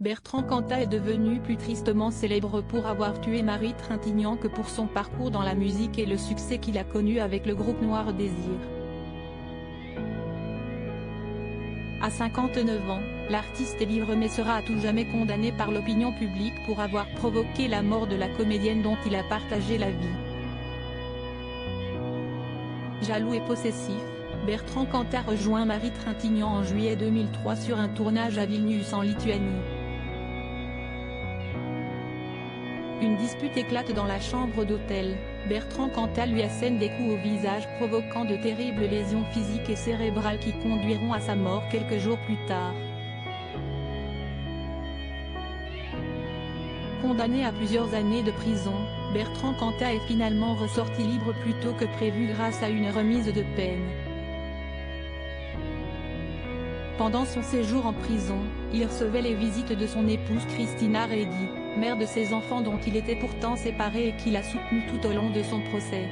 Bertrand Cantat est devenu plus tristement célèbre pour avoir tué Marie Trintignant que pour son parcours dans la musique et le succès qu'il a connu avec le groupe Noir Désir. À 59 ans, l'artiste est libre mais sera à tout jamais condamné par l'opinion publique pour avoir provoqué la mort de la comédienne dont il a partagé la vie. Jaloux et possessif, Bertrand Cantat rejoint Marie Trintignant en juillet 2003 sur un tournage à Vilnius en Lituanie. Une dispute éclate dans la chambre d'hôtel, Bertrand Cantat lui assène des coups au visage provoquant de terribles lésions physiques et cérébrales qui conduiront à sa mort quelques jours plus tard. Condamné à plusieurs années de prison, Bertrand Cantat est finalement ressorti libre plus tôt que prévu grâce à une remise de peine. Pendant son séjour en prison, il recevait les visites de son épouse Christina Reddy, mère de ses enfants dont il était pourtant séparé et qu'il a soutenu tout au long de son procès.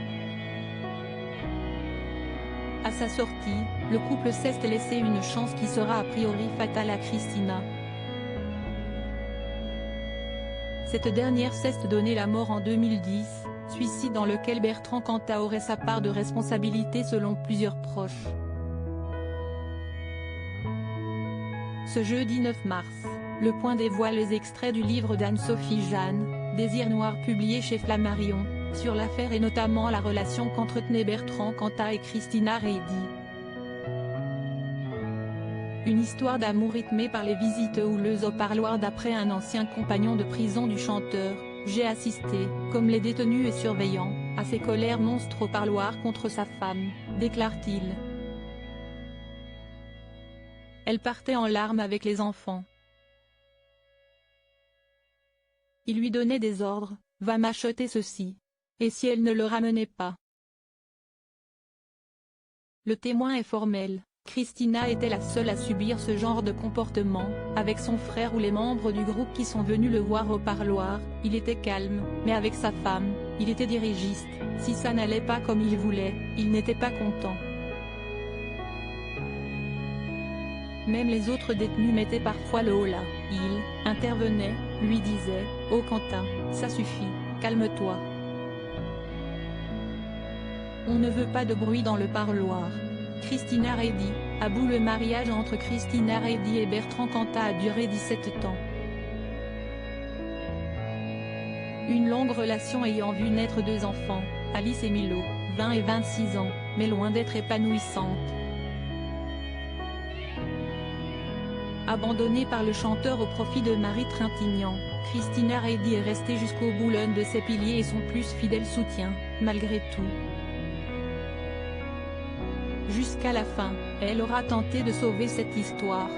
À sa sortie, le couple s'est laissé une chance qui sera a priori fatale à Christina. Cette dernière s'est donné la mort en 2010, suicide dans lequel Bertrand Cantat aurait sa part de responsabilité selon plusieurs proches. Ce jeudi 9 mars, Le Point dévoile les extraits du livre d'Anne-Sophie Jeanne, Désir noir publié chez Flammarion, sur l'affaire et notamment la relation qu'entretenaient Bertrand Cantat et Christina Reddy. Une histoire d'amour rythmée par les visites houleuses au parloir d'après un ancien compagnon de prison du chanteur. J'ai assisté, comme les détenus et surveillants, à ces colères monstres au parloir contre sa femme, déclare-t-il. Elle partait en larmes avec les enfants. Il lui donnait des ordres, va m'acheter ceci. Et si elle ne le ramenait pas? Le témoin est formel, Christina était la seule à subir ce genre de comportement, avec son frère ou les membres du groupe qui sont venus le voir au parloir, il était calme, mais avec sa femme, il était dirigiste, si ça n'allait pas comme il voulait, il n'était pas content. Même les autres détenus mettaient parfois le holà, il intervenait, lui disait, « Oh Cantat, ça suffit, calme-toi. On ne veut pas de bruit dans le parloir. » Christina Reddy, à bout le mariage entre Christina Reddy et Bertrand Cantat a duré 17 ans. Une longue relation ayant vu naître 2 enfants, Alice et Milo, 20 et 26 ans, mais loin d'être épanouissante. Abandonnée par le chanteur au profit de Marie Trintignant, Christina Reddy est restée jusqu'au bout l'un de ses piliers et son plus fidèle soutien, malgré tout. Jusqu'à la fin, elle aura tenté de sauver cette histoire.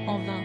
En vain.